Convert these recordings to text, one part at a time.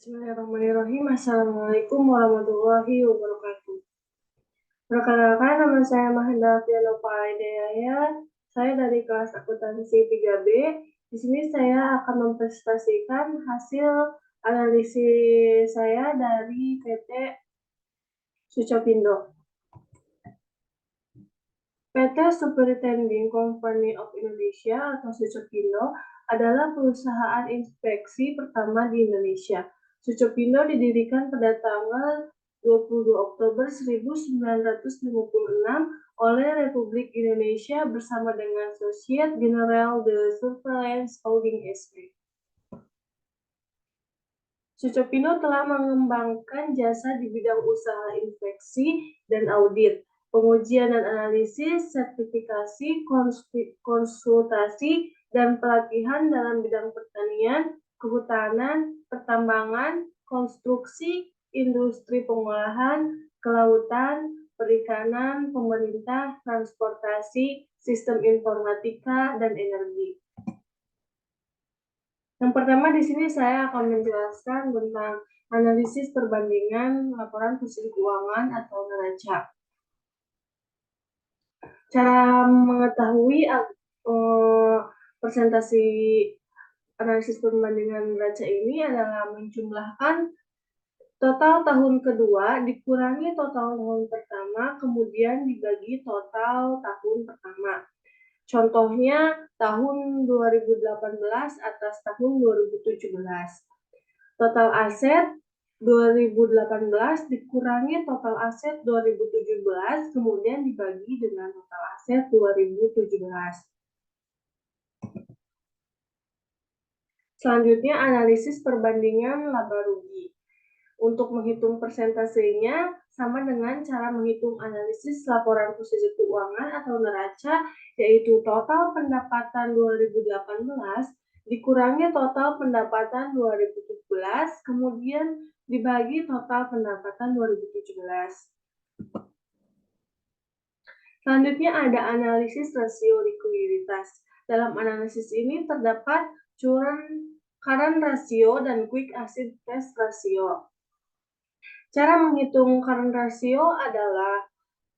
Bismillahirrahmanirrahim. Assalamualaikum warahmatullahi wabarakatuh. Perkenalkan, nama saya Mahendra Fianova Aidayaya. Saya dari kelas akuntansi 3B. Di sini saya akan mempresentasikan hasil analisis saya dari PT Sucopindo. PT Superintending Company of Indonesia atau Sucopindo adalah perusahaan inspeksi pertama di Indonesia. Sucopindo didirikan pada tanggal 22 Oktober 1956 oleh Republik Indonesia bersama dengan Société Générale de Surveillance Holding S.P. Sucopindo telah mengembangkan jasa di bidang usaha inspeksi dan audit, pengujian dan analisis, sertifikasi, konsultasi, dan pelatihan dalam bidang pertanian, kehutanan, pertambangan, konstruksi, industri pengolahan, kelautan, perikanan, pemerintah, transportasi, sistem informatika, dan energi. Yang pertama di sini saya akan menjelaskan tentang analisis perbandingan laporan posisi keuangan atau neraca. Cara mengetahui presentasi analisis perbandingan neraca ini adalah menjumlahkan total tahun kedua dikurangi total tahun pertama, kemudian dibagi total tahun pertama. Contohnya tahun 2018 atas tahun 2017. Total aset 2018 dikurangi total aset 2017, kemudian dibagi dengan total aset 2017. Selanjutnya, analisis perbandingan laba rugi. Untuk menghitung persentasenya, sama dengan cara menghitung analisis laporan posisi keuangan atau neraca, yaitu total pendapatan 2018 dikurangi total pendapatan 2017, kemudian dibagi total pendapatan 2017. Selanjutnya ada analisis rasio likuiditas. Dalam analisis ini terdapat current ratio dan quick asset test ratio. Cara menghitung current ratio adalah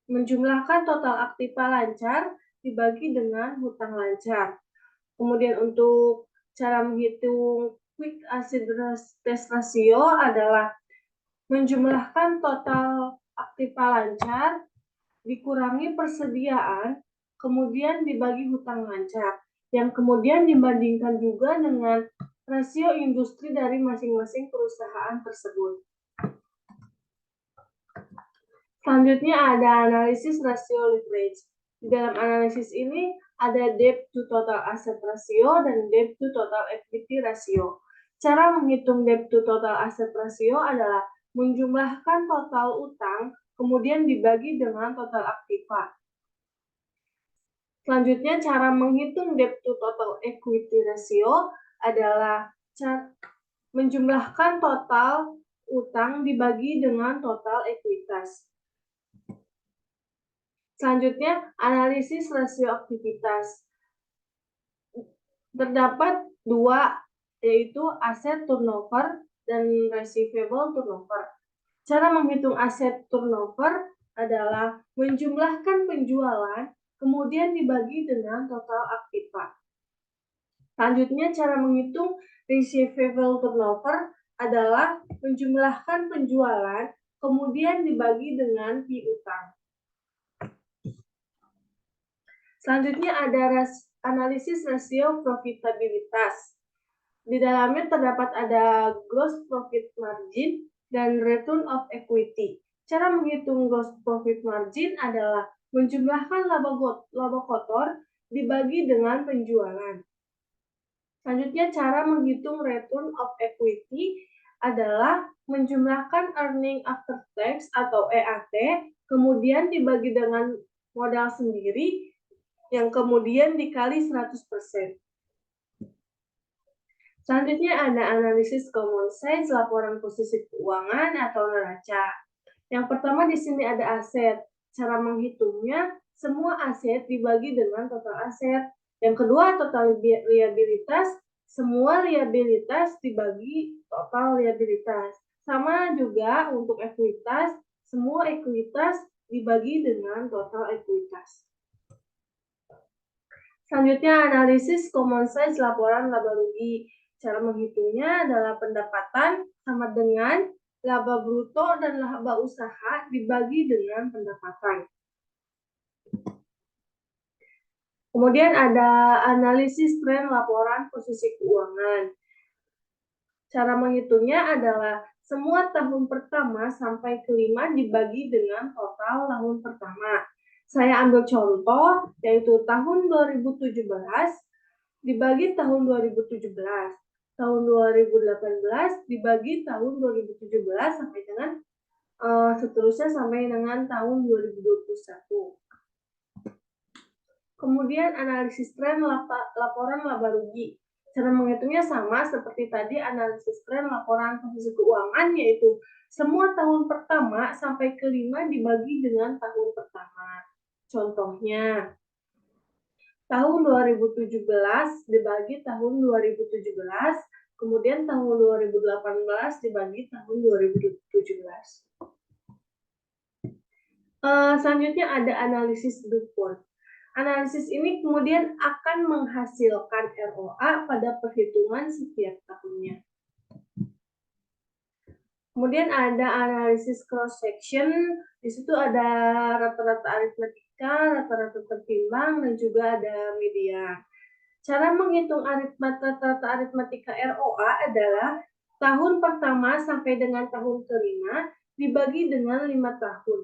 menjumlahkan total aktiva lancar dibagi dengan hutang lancar. Kemudian untuk cara menghitung quick asset test ratio adalah menjumlahkan total aktiva lancar dikurangi persediaan, kemudian dibagi hutang lancar, yang kemudian dibandingkan juga dengan rasio industri dari masing-masing perusahaan tersebut. Selanjutnya ada analisis rasio leverage. Di dalam analisis ini ada debt to total asset ratio dan debt to total equity ratio. Cara menghitung debt to total asset ratio adalah menjumlahkan total utang, kemudian dibagi dengan total aktiva. Selanjutnya, cara menghitung debt to total equity ratio adalah menjumlahkan total utang dibagi dengan total ekuitas. Selanjutnya, analisis rasio aktivitas. Terdapat dua, yaitu aset turnover dan receivable turnover. Cara menghitung aset turnover adalah menjumlahkan penjualan, kemudian dibagi dengan total aktiva. Selanjutnya, cara menghitung receivable turnover adalah menjumlahkan penjualan, kemudian dibagi dengan piutang. Selanjutnya ada analisis rasio profitabilitas. Di dalamnya terdapat ada gross profit margin dan return of equity. Cara menghitung gross profit margin adalah menjumlahkan laba kotor dibagi dengan penjualan. Selanjutnya, cara menghitung return of equity adalah menjumlahkan earning after tax atau EAT, kemudian dibagi dengan modal sendiri, yang kemudian dikali 100%. Selanjutnya ada analisis common size laporan posisi keuangan atau neraca. Yang pertama di sini ada aset. Cara menghitungnya, semua aset dibagi dengan total aset. Yang kedua, total liabilitas semua liabilitas dibagi total liabilitas. Sama juga untuk ekuitas, semua ekuitas dibagi dengan total ekuitas. Selanjutnya, analisis common size laporan laba rugi. Cara menghitungnya adalah pendapatan sama dengan laba bruto dan laba usaha dibagi dengan pendapatan. Kemudian ada analisis tren laporan posisi keuangan. Cara menghitungnya adalah semua tahun pertama sampai kelima dibagi dengan total tahun pertama. Saya ambil contoh, yaitu tahun 2017 dibagi tahun 2017. Tahun 2018 dibagi tahun 2017 sampai dengan seterusnya sampai dengan tahun 2021. Kemudian analisis tren laporan laba rugi. Cara menghitungnya sama seperti tadi analisis tren laporan posisi keuangan, yaitu semua tahun pertama sampai kelima dibagi dengan tahun pertama. Contohnya, tahun 2017 dibagi tahun 2017, kemudian tahun 2018 dibagi tahun 2017. Selanjutnya ada analisis DuPont. Analisis ini kemudian akan menghasilkan ROA pada perhitungan setiap tahunnya. Kemudian ada analisis cross section. Di situ ada rata-rata aritmatika, rata-rata tertimbang, dan juga ada median. Cara menghitung rata-rata aritmatika ROA adalah tahun pertama sampai dengan tahun kelima dibagi dengan 5 tahun.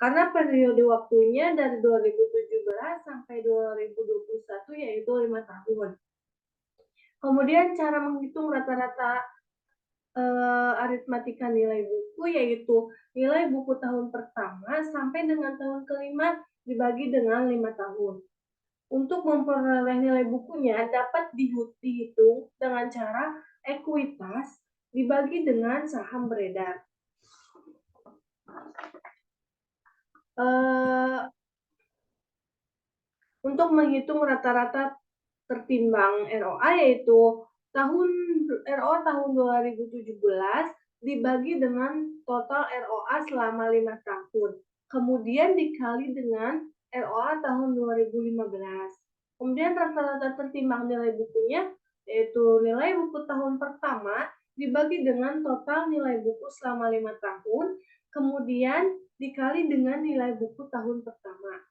Karena periode waktunya dari 2017 sampai 2021 yaitu 5 tahun. Kemudian cara menghitung rata-rata aritmatika nilai buku yaitu nilai buku tahun pertama sampai dengan tahun kelima dibagi dengan 5 tahun. Untuk memperoleh nilai bukunya dapat dihitung dengan cara ekuitas dibagi dengan saham beredar. Untuk menghitung rata-rata tertimbang ROA yaitu ROA tahun 2017 dibagi dengan total ROA selama 5 tahun. Kemudian dikali dengan ROA tahun 2015. Kemudian rata-rata tertimbang nilai bukunya yaitu nilai buku tahun pertama dibagi dengan total nilai buku selama 5 tahun, kemudian dikali dengan nilai buku tahun pertama.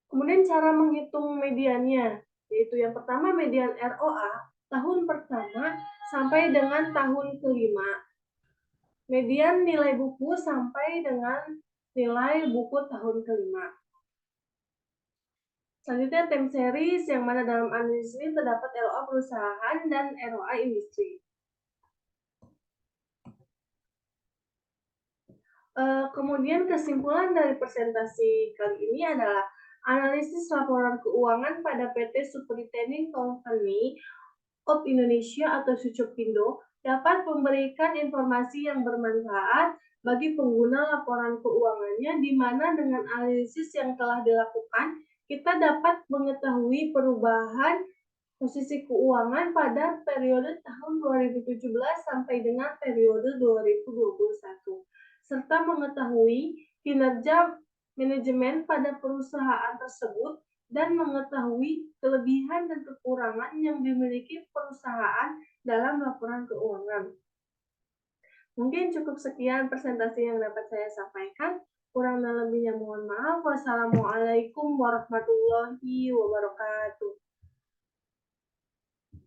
Kemudian cara menghitung mediannya, yaitu yang pertama median ROA tahun pertama sampai dengan tahun kelima. Median nilai buku sampai dengan nilai buku tahun kelima. Selanjutnya time series yang mana dalam analisis ini terdapat ROA perusahaan dan ROA industri. Kemudian kesimpulan dari presentasi kali ini adalah analisis laporan keuangan pada PT Superintending Company of Indonesia atau Sucopindo dapat memberikan informasi yang bermanfaat bagi pengguna laporan keuangannya, di mana dengan analisis yang telah dilakukan, kita dapat mengetahui perubahan posisi keuangan pada periode tahun 2017 sampai dengan periode 2021. Serta mengetahui kinerja manajemen pada perusahaan tersebut dan mengetahui kelebihan dan kekurangan yang dimiliki perusahaan dalam laporan keuangan. Mungkin cukup sekian presentasi yang dapat saya sampaikan. Kurang dan lebihnya mohon maaf. Wassalamualaikum warahmatullahi wabarakatuh.